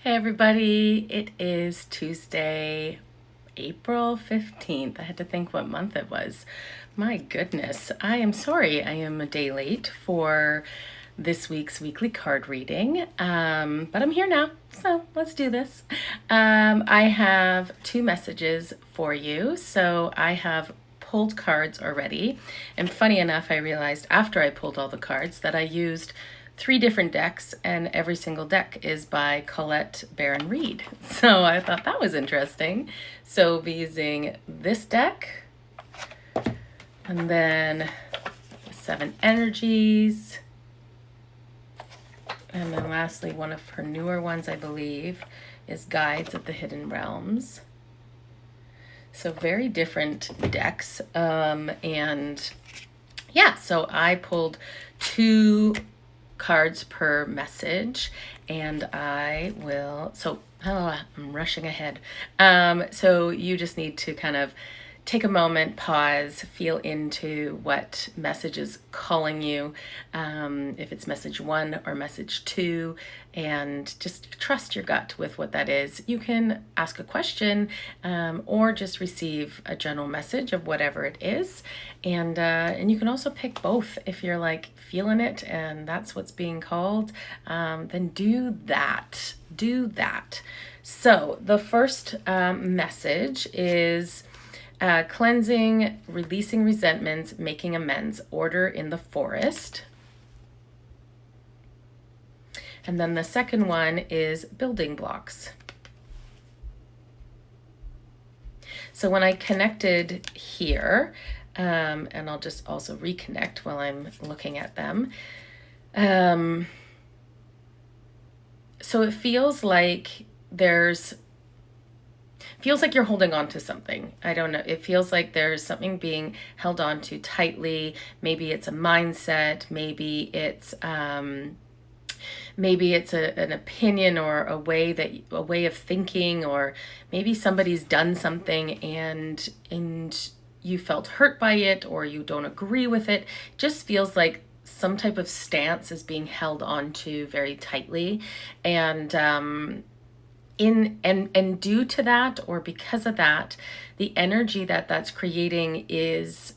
Hey everybody, it is Tuesday, April 15th. I had to think what month it was. My goodness, I am sorry I am a day late for this week's weekly card reading, but I'm here now, so let's do this. I have two messages for you. So I have pulled cards already, and funny enough, I realized after I pulled all the cards that I used three different decks, and every single deck is by Colette Baron Reid. So I thought that was interesting. So we'll be using this deck, and then Seven Energies, and then lastly, one of her newer ones, I believe, is Guides of the Hidden Realms. So very different decks. And yeah, so I pulled two cards per message, and I will, I'm rushing ahead. So you just need to kind of take a moment, pause, feel into what message is calling you, if it's message one or message two, and just trust your gut with what that is. You can ask a question, or just receive a general message of whatever it is, and you can also pick both if you're like feeling it and that's what's being called. Then do that. Do that. So the first message is cleansing, releasing resentments, making amends, order in the forest. And then the second one is building blocks. So when I connected here, and I'll just also reconnect while I'm looking at them. So it feels like you're holding on to something. I don't know. It feels like there's something being held on to tightly. Maybe it's a mindset. Maybe it's an opinion or a way of thinking, or maybe somebody's done something and you felt hurt by it, or you don't agree with it. Just feels like some type of stance is being held on to very tightly, and due to that, or because of that, the energy that's creating is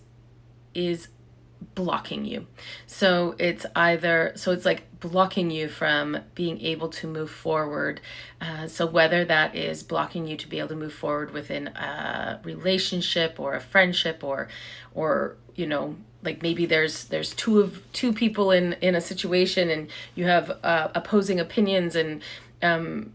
blocking you. So it's like blocking you from being able to move forward. So whether that is blocking you to be able to move forward within a relationship or a friendship, or like maybe there's two people in a situation, and you have opposing opinions, and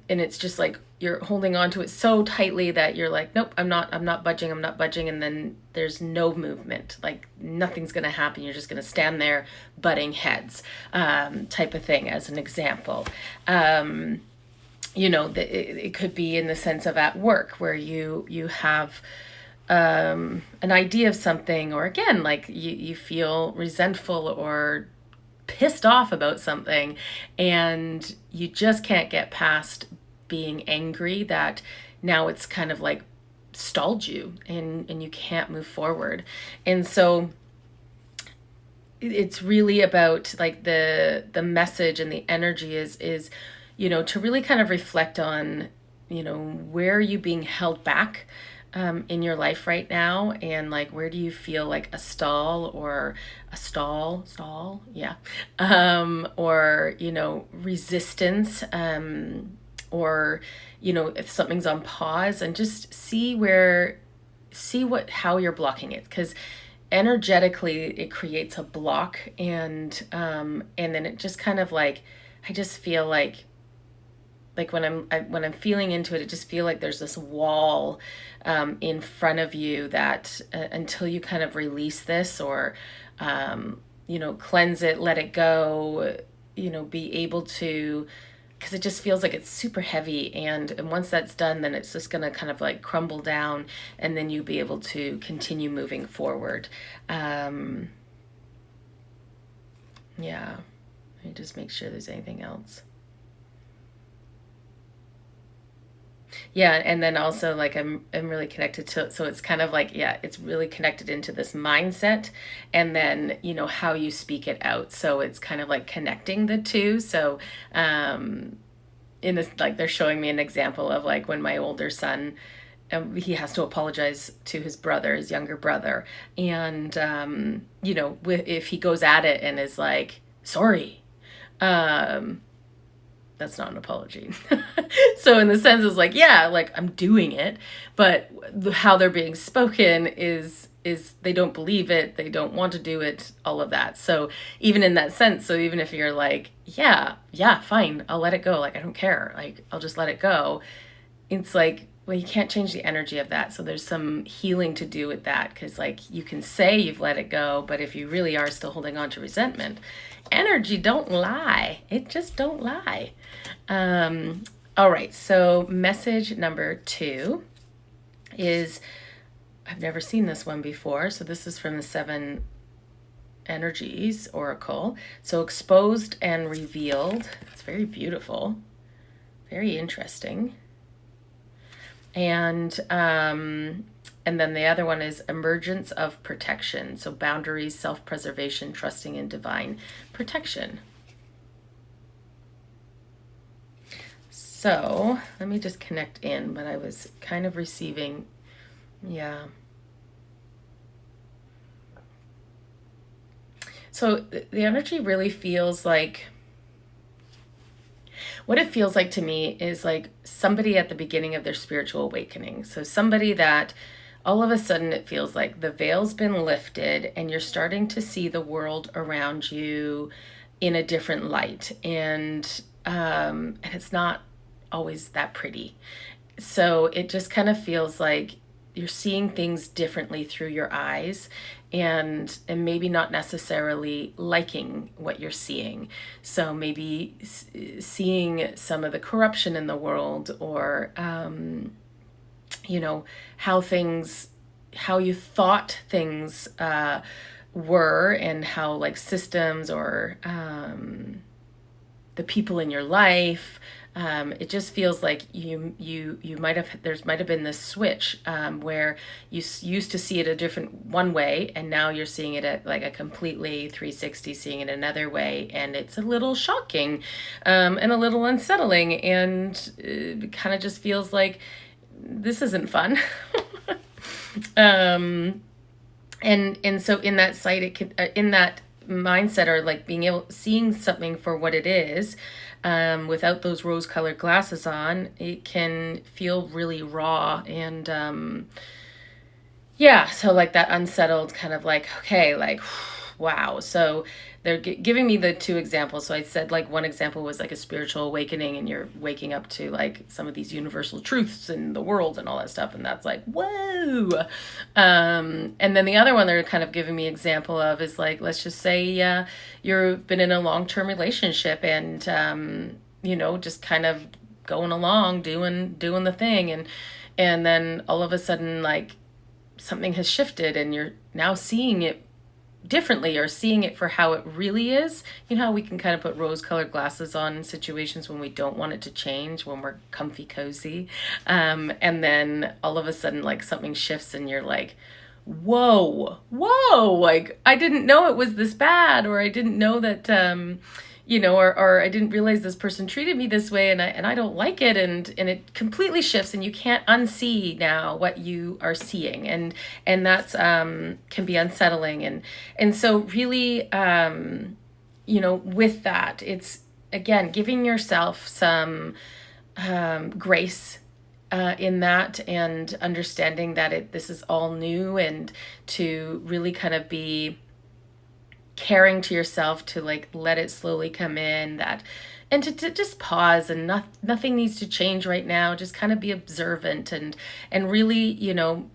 it's just like you're holding on to it so tightly that you're like, nope, I'm not budging, and then there's no movement, like nothing's gonna happen. You're just gonna stand there butting heads, type of thing, as an example. It could be in the sense of at work, where you have an idea of something, or again, like you feel resentful or pissed off about something, and you just can't get past being angry, that now it's kind of like stalled you, and you can't move forward. And so it's really about like the message and the energy is to really kind of reflect on, where are you being held back in your life right now, and like where do you feel like a stall, or a stall, yeah, or resistance, or if something's on pause, and just see how you're blocking it, because energetically it creates a block, and then it just kind of like, I just feel like when I'm feeling into it, it just feel like there's this wall in front of you that until you kind of release this, or cleanse it, let it go, be able to, because it just feels like it's super heavy, and once that's done, then it's just going to kind of like crumble down, and then you'll be able to continue moving forward. Yeah, let me just make sure there's anything else. Yeah, and then also like I'm really connected to, so it's kind of like, yeah, it's really connected into this mindset, and then how you speak it out. So it's kind of like connecting the two. So in this, like they're showing me an example of like when my older son, he has to apologize to his brother, his younger brother. And, you know, if he goes at it and is like, sorry, um, that's not an apology. So in the sense it's like, yeah, like I'm doing it, but how they're being spoken is they don't believe it, they don't want to do it, all of that. So even in that sense, so even if you're like, yeah, fine, I'll let it go, like I don't care, like I'll just let it go, it's like, well, you can't change the energy of that. So there's some healing to do with that, because like you can say you've let it go, but if you really are still holding on to resentment, energy don't lie. It just don't lie. All right, so message number 2 is, I've never seen this one before. So this is from the 7 Energies Oracle. So exposed and revealed. It's very beautiful, very interesting. And then the other one is emergence of protection. So boundaries, self-preservation, trusting in divine protection. So let me just connect in, but I was kind of receiving, yeah. So the energy really feels like, what it feels like to me is like somebody at the beginning of their spiritual awakening. So somebody that all of a sudden it feels like the veil's been lifted and you're starting to see the world around you in a different light. And it's not always that pretty. So it just kind of feels like you're seeing things differently through your eyes, and maybe not necessarily liking what you're seeing. So maybe seeing some of the corruption in the world, or you know, how you thought things were, and how like systems or the people in your life. It just feels like you might have been this switch where you used to see it one way, and now you're seeing it at like a completely 360, seeing it another way, and it's a little shocking and a little unsettling, and it kind of just feels like this isn't fun. And so in that sight, it could in that mindset, or like seeing something for what it is, without those rose-colored glasses on, it can feel really raw. And yeah, so like that unsettled kind of like, okay, like, wow. So they're giving me the 2 examples. So I said like one example was like a spiritual awakening, and you're waking up to like some of these universal truths in the world and all that stuff, and that's like, whoa. And then the other one they're kind of giving me example of is like, let's just say you've been in a long-term relationship, and you know, just kind of going along, doing the thing, and then all of a sudden like something has shifted, and you're now seeing it differently, or seeing it for how it really is. You know how we can kind of put rose-colored glasses on in situations when we don't want it to change, when we're comfy cozy, and then all of a sudden like something shifts, and you're like, whoa, like I didn't know it was this bad, or I didn't know that you know, or I didn't realize this person treated me this way, and I don't like it, and it completely shifts, and you can't unsee now what you are seeing, and that's can be unsettling, and so really you know, with that, it's again giving yourself some grace in that, and understanding that this is all new, and to really kind of be caring to yourself, to like let it slowly come in, that, and to just pause, and nothing needs to change right now, just kind of be observant, and really, you know,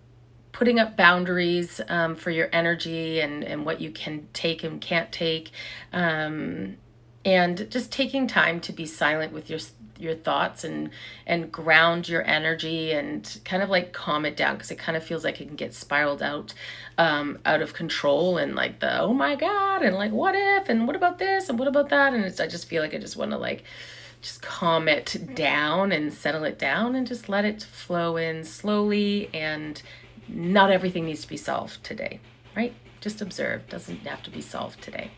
putting up boundaries for your energy, and what you can take and can't take, and just taking time to be silent with your thoughts, and ground your energy, and kind of like calm it down, because it kind of feels like it can get spiraled out of control, and like the, oh my God, and like what if, and what about this, and what about that, and I just feel like I just want to like just calm it down and settle it down, and just let it flow in slowly, and not everything needs to be solved today, right? Just observe, doesn't have to be solved today.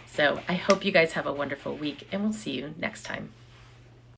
So I hope you guys have a wonderful week, and we'll see you next time.